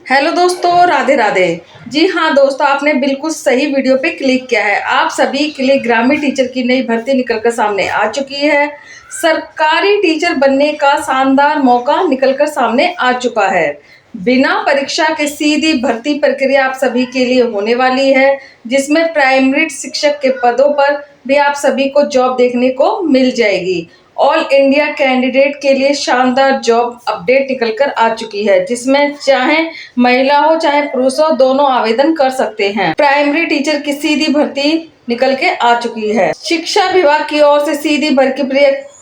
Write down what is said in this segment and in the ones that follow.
Hello दोस्तों, राधे राधे। जी हाँ दोस्तों, आपने बिल्कुल सही वीडियो पे क्लिक किया है। आप सभी के लिए ग्रामीण टीचर की नई भर्ती निकलकर सामने आ चुकी है। सरकारी टीचर बनने का शानदार मौका निकलकर सामने आ चुका है। बिना परीक्षा के सीधी भर्ती प्रक्रिया आप सभी के लिए होने वाली है, जिसमें प्राइमरी शिक्षक के पदों पर भी आप सभी को जॉब देखने को मिल जाएगी। ऑल इंडिया कैंडिडेट के लिए शानदार जॉब अपडेट निकलकर आ चुकी है, जिसमें चाहे महिला हो चाहे पुरुष हो, दोनों आवेदन कर सकते हैं। प्राइमरी टीचर की सीधी भर्ती निकल के आ चुकी है। शिक्षा विभाग की ओर से सीधी भर्ती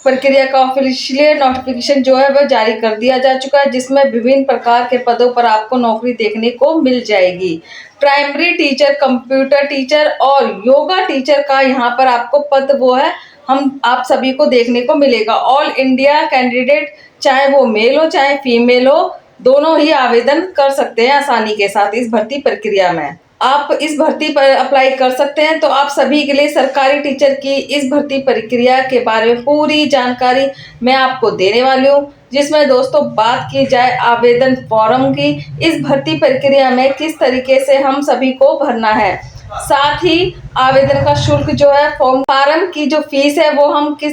प्रक्रिया का ऑफिशियल नोटिफिकेशन जो है वह जारी कर दिया जा चुका है, जिसमें विभिन्न प्रकार के पदों पर आपको नौकरी देखने को मिल जाएगी। प्राइमरी टीचर, कंप्यूटर टीचर और योगा टीचर का यहाँ पर आपको पद वो है हम आप सभी को देखने को मिलेगा। ऑल इंडिया कैंडिडेट चाहे वो मेल हो चाहे फीमेल हो, दोनों ही आवेदन कर सकते हैं आसानी के साथ इस भर्ती प्रक्रिया में। आप इस भर्ती पर अप्लाई कर सकते हैं। तो आप सभी के लिए सरकारी टीचर की इस भर्ती प्रक्रिया के बारे में पूरी जानकारी मैं आपको देने वाली हूँ, जिसमें दोस्तों बात की जाए आवेदन फॉर्म की। इस भर्ती प्रक्रिया में किस तरीके से हम सभी को भरना है, साथ ही आवेदन का शुल्क जो है, फॉर्म की जो फीस है वो हम किस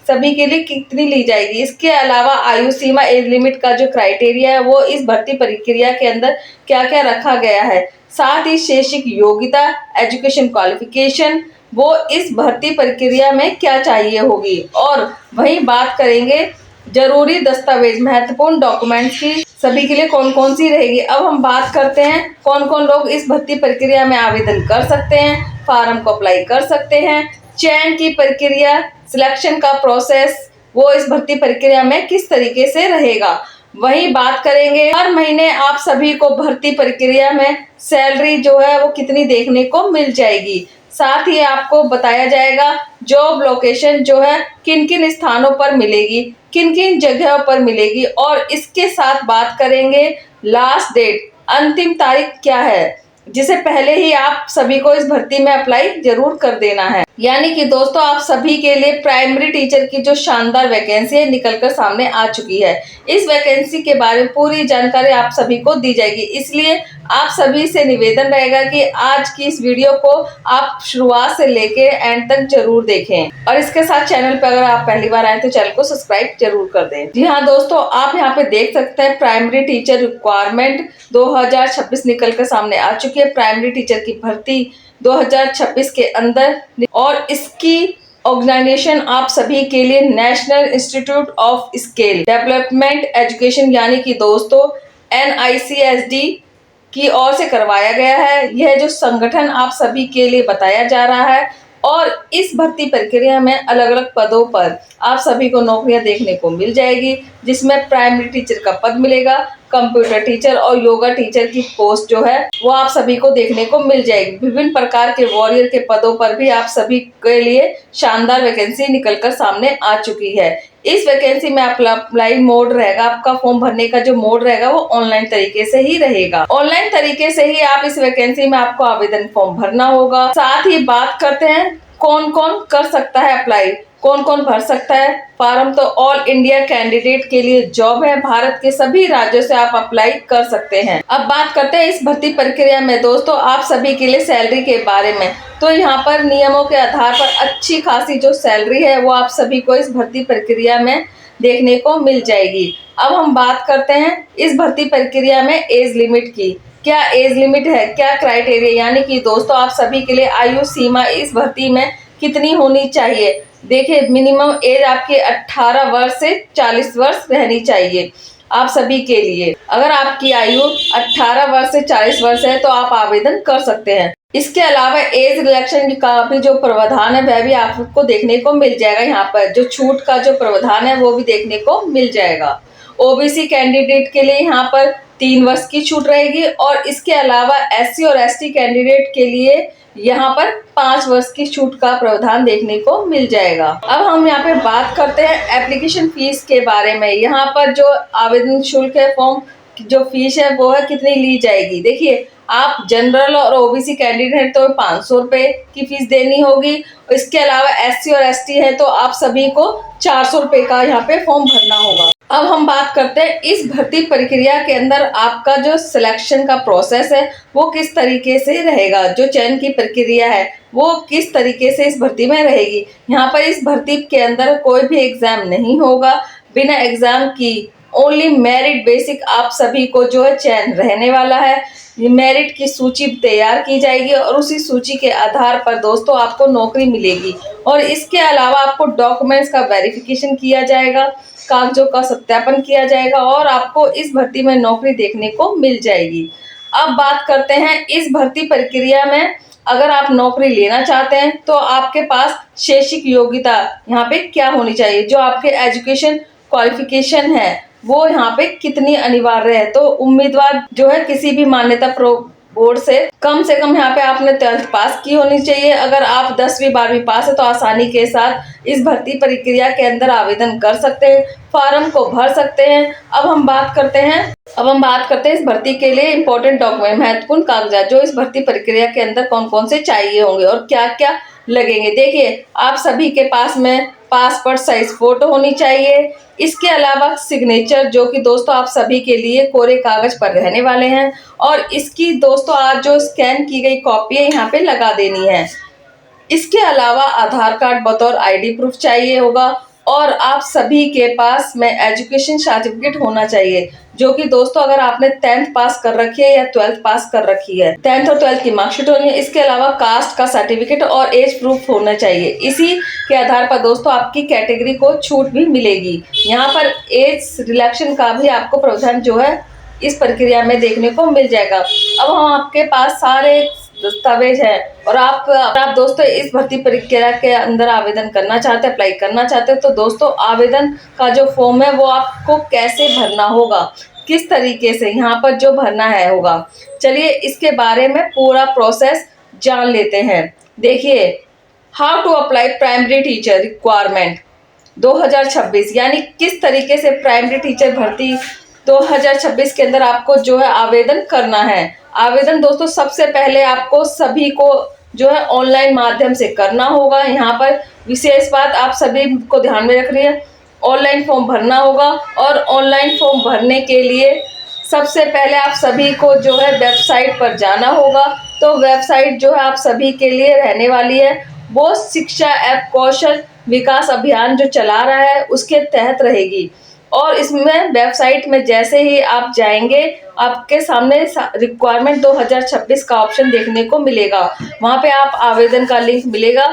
सभी के लिए कितनी ली जाएगी। इसके अलावा आयु सीमा, एज लिमिट का जो क्राइटेरिया है वो इस भर्ती प्रक्रिया के अंदर क्या क्या रखा गया है, साथ ही शैक्षिक योग्यता, एजुकेशन क्वालिफिकेशन वो इस भर्ती प्रक्रिया में क्या चाहिए होगी। और वहीं बात करेंगे जरूरी दस्तावेज, महत्वपूर्ण डॉक्यूमेंट्स की सभी के लिए कौन कौन सी रहेगी। अब हम बात करते हैं कौन कौन लोग इस भर्ती प्रक्रिया में आवेदन कर सकते हैं, फॉर्म को अप्लाई कर सकते हैं। चयन की प्रक्रिया, सिलेक्शन का प्रोसेस वो इस भर्ती प्रक्रिया में किस तरीके से रहेगा। वही बात करेंगे हर महीने आप सभी को भर्ती प्रक्रिया में सैलरी जो है वो कितनी देखने को मिल जाएगी। साथ ही आपको बताया जाएगा जॉब लोकेशन जो है किन किन स्थानों पर मिलेगी, किन किन जगहों पर मिलेगी। और इसके साथ बात करेंगे लास्ट डेट, अंतिम तारीख क्या है, जिसे पहले ही आप सभी को इस भर्ती में अप्लाई जरूर कर देना है। यानी कि दोस्तों आप सभी के लिए प्राइमरी टीचर की जो शानदार वैकेंसी है निकलकर सामने आ चुकी है। इस वैकेंसी के बारे में पूरी जानकारी आप सभी को दी जाएगी, इसलिए आप सभी से निवेदन रहेगा कि आज की इस वीडियो को आप शुरुआत से लेके एंड तक जरूर देखें। और इसके साथ चैनल पर अगर आप पहली बार आए तो चैनल को सब्सक्राइब जरूर कर दें। जी हाँ दोस्तों, आप यहाँ पे देख सकते हैं प्राइमरी टीचर रिक्वायरमेंट 2026 निकलकर सामने आ चुकी है। प्राइमरी टीचर की भर्ती 2026 के अंदर, और इसकी ऑर्गेनाइजेशन आप सभी के लिए national institute of skill development education यानी कि दोस्तों NICSD की ओर से करवाया गया है। यह जो संगठन आप सभी के लिए बताया जा रहा है, और इस भर्ती प्रक्रिया में अलग अलग पदों पर आप सभी को नौकरियां देखने को मिल जाएगी, जिसमें प्राइमरी टीचर का पद मिलेगा, कंप्यूटर टीचर और योगा टीचर की पोस्ट जो है वो आप सभी को देखने को मिल जाएगी। विभिन्न प्रकार के वॉरियर के पदों पर भी आप सभी के लिए शानदार वैकेंसी निकलकर सामने आ चुकी है। इस वैकेंसी में आप अप्लाई मोड रहेगा, आपका फॉर्म भरने का जो मोड रहेगा वो ऑनलाइन तरीके से ही रहेगा। ऑनलाइन तरीके से ही आप इस वैकेंसी में आपको आवेदन फॉर्म भरना होगा। साथ ही बात करते हैं कौन कौन कर सकता है अप्लाई, कौन कौन भर सकता है फॉर्म। तो ऑल इंडिया कैंडिडेट के लिए जॉब है, भारत के सभी राज्यों से आप अप्लाई कर सकते हैं। अब बात करते हैं इस भर्ती प्रक्रिया में दोस्तों आप सभी के लिए सैलरी के बारे में। तो यहाँ पर नियमों के आधार पर अच्छी खासी जो सैलरी है वो आप सभी को इस भर्ती प्रक्रिया में देखने को मिल जाएगी। अब हम बात करते हैं इस भर्ती प्रक्रिया में एज लिमिट की। क्या एज लिमिट है, क्या क्राइटेरिया, यानी कि दोस्तों आप सभी के लिए आयु सीमा इस भर्ती में कितनी होनी चाहिए। देखिए मिनिमम एज आपके 18 वर्ष से 40 वर्ष रहनी चाहिए आप सभी के लिए। अगर आपकी आयु 18 वर्ष से 40 वर्ष है तो आप आवेदन कर सकते हैं। इसके अलावा एज रिलैक्सेशन का भी जो प्रावधान है वह भी आपको देखने को मिल जाएगा। यहाँ पर जो छूट का जो प्रावधान है वो भी देखने को मिल जाएगा। OBC कैंडिडेट के लिए यहाँ पर 3 वर्ष की छूट रहेगी, और इसके अलावा SC और ST कैंडिडेट के लिए यहाँ पर 5 वर्ष की छूट का प्रावधान देखने को मिल जाएगा। अब हम यहाँ पे बात करते हैं एप्लीकेशन फीस के बारे में। यहाँ पर जो आवेदन शुल्क है, फॉर्म जो फीस है वो है कितनी ली जाएगी। देखिए आप जनरल और OBC कैंडिडेट तो 500 रुपये की फीस देनी होगी। इसके अलावा SC और ST है तो आप सभी को 400 रुपये का यहाँ पे फॉर्म भरना होगा। अब हम बात करते हैं इस भर्ती प्रक्रिया के अंदर आपका जो सिलेक्शन का प्रोसेस है वो किस तरीके से रहेगा, जो चयन की प्रक्रिया है वो किस तरीके से इस भर्ती में रहेगी। यहाँ पर इस भर्ती के अंदर कोई भी एग्जाम नहीं होगा, बिना एग्जाम की ओनली मेरिट बेसिक आप सभी को जो है चयन रहने वाला है। मेरिट की सूची तैयार की जाएगी और उसी सूची के आधार पर दोस्तों आपको नौकरी मिलेगी। और इसके अलावा आपको डॉक्यूमेंट्स का वेरिफिकेशन किया जाएगा, कागजों का सत्यापन किया जाएगा और आपको इस भर्ती में नौकरी देखने को मिल जाएगी। अब बात करते हैं इस भर्ती प्रक्रिया में अगर आप नौकरी लेना चाहते हैं तो आपके पास शैक्षिक योग्यता यहाँ पे क्या होनी चाहिए, जो आपके एजुकेशन क्वालिफिकेशन है वो यहाँ पे कितनी अनिवार्य है। तो उम्मीदवार जो है किसी भी मान्यता बोर्ड से कम यहाँ पे आपने 12th पास की होनी चाहिए। अगर आप 10वीं 12वीं पास है तो आसानी के साथ इस भर्ती प्रक्रिया के अंदर आवेदन कर सकते हैं, फॉर्म को भर सकते हैं। अब हम बात करते हैं इस भर्ती के लिए इम्पोर्टेंट डॉक्यूमेंट, महत्वपूर्ण कागजात जो इस भर्ती प्रक्रिया के अंदर कौन कौन से चाहिए होंगे और क्या क्या लगेंगे। देखिए, आप सभी के पास में पासपोर्ट साइज फोटो होनी चाहिए। इसके अलावा सिग्नेचर जो कि दोस्तों आप सभी के लिए कोरे कागज पर रहने वाले हैं और इसकी दोस्तों आज जो स्कैन की गई कॉपी है यहाँ पे लगा देनी है। इसके अलावा आधार कार्ड बतौर आईडी प्रूफ चाहिए होगा और आप सभी के पास में एजुकेशन सर्टिफिकेट होना चाहिए, जो कि दोस्तों अगर आपने 10th पास कर रखी है या 12th पास कर रखी है, 10th और 12th की मार्कशीट होनी है। इसके अलावा कास्ट का सर्टिफिकेट और एज प्रूफ होना चाहिए। इसी के आधार पर दोस्तों आपकी कैटेगरी को छूट भी मिलेगी। यहाँ पर एज रिलैक्सेशन का भी आपको प्रावधान जो है इस प्रक्रिया में देखने को मिल जाएगा। अब हम आपके पास सारे दस्तावेज है और आप दोस्तों इस भर्ती प्रक्रिया के अंदर आवेदन करना चाहते हैं, अप्लाई करना चाहते हैं तो दोस्तों आवेदन का जो फॉर्म है वो आपको कैसे भरना होगा, किस तरीके से यहाँ पर जो भरना है होगा, चलिए इसके बारे में पूरा प्रोसेस जान लेते हैं। देखिए, how to apply primary teacher requirement 2026, यानी किस तरीके से प्राइमरी टीचर भर्ती 2026 के अंदर आपको जो है आवेदन करना है। आवेदन दोस्तों सबसे पहले आपको सभी को जो है ऑनलाइन माध्यम से करना होगा। यहाँ पर विशेष बात आप सभी को ध्यान में रखनी है, ऑनलाइन फॉर्म भरना होगा और ऑनलाइन फॉर्म भरने के लिए सबसे पहले आप सभी को जो है वेबसाइट पर जाना होगा। तो वेबसाइट जो है आप सभी के लिए रहने वाली है वो शिक्षा एवं कौशल विकास अभियान जो चला रहा है उसके तहत रहेगी। और इसमें वेबसाइट में जैसे ही आप जाएंगे आपके सामने रिक्वायरमेंट 2026 का ऑप्शन देखने को मिलेगा। वहाँ पे आप आवेदन का लिंक मिलेगा,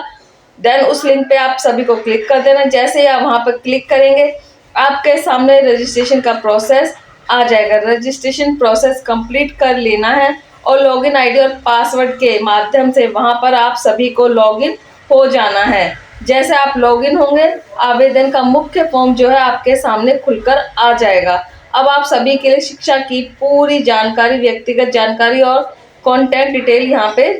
देन उस लिंक पे आप सभी को क्लिक कर देना। जैसे ही आप वहाँ पर क्लिक करेंगे आपके सामने रजिस्ट्रेशन का प्रोसेस आ जाएगा। रजिस्ट्रेशन प्रोसेस कंप्लीट कर लेना है और लॉगिन आईडी और पासवर्ड के माध्यम से वहाँ पर आप सभी को लॉगिन हो जाना है। जैसे आप लॉगिन होंगे आवेदन का मुख्य फॉर्म जो है आपके सामने खुलकर आ जाएगा। अब आप सभी के लिए शिक्षा की पूरी जानकारी, व्यक्तिगत जानकारी और कॉन्टैक्ट डिटेल यहाँ पे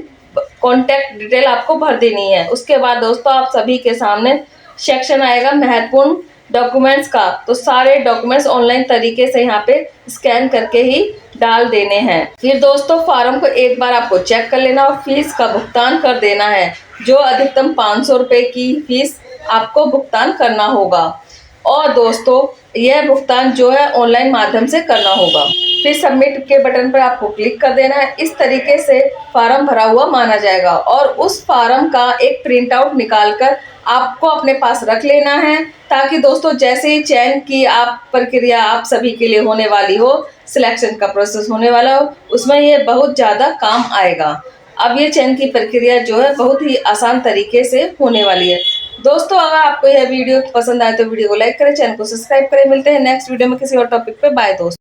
कॉन्टैक्ट डिटेल आपको भर देनी है। उसके बाद दोस्तों आप सभी के सामने सेक्शन आएगा महत्वपूर्ण डॉक्यूमेंट्स का, तो सारे डॉक्यूमेंट्स ऑनलाइन तरीके से यहाँ पे स्कैन करके ही डाल देने हैं। फिर दोस्तों फॉर्म को एक बार आपको चेक कर लेना और फीस का भुगतान कर देना है, जो अधिकतम 500 रुपये की फीस आपको भुगतान करना होगा। और दोस्तों यह भुगतान जो है ऑनलाइन माध्यम से करना होगा। फिर सबमिट के बटन पर आपको क्लिक कर देना है। इस तरीके से फॉर्म भरा हुआ माना जाएगा और उस फॉर्म का एक प्रिंट आउट निकाल कर आपको अपने पास रख लेना है, ताकि दोस्तों जैसे ही चयन की प्रक्रिया आप सभी के लिए होने वाली हो, सिलेक्शन का प्रोसेस होने वाला हो, उसमें ये बहुत ज़्यादा काम आएगा। अब ये चयन की प्रक्रिया जो है बहुत ही आसान तरीके से होने वाली है। दोस्तों अगर आपको यह वीडियो पसंद आए तो वीडियो को लाइक करें, चैनल को सब्सक्राइब करें। मिलते हैं नेक्स्ट वीडियो में किसी और टॉपिक पे। बाय दोस्तों।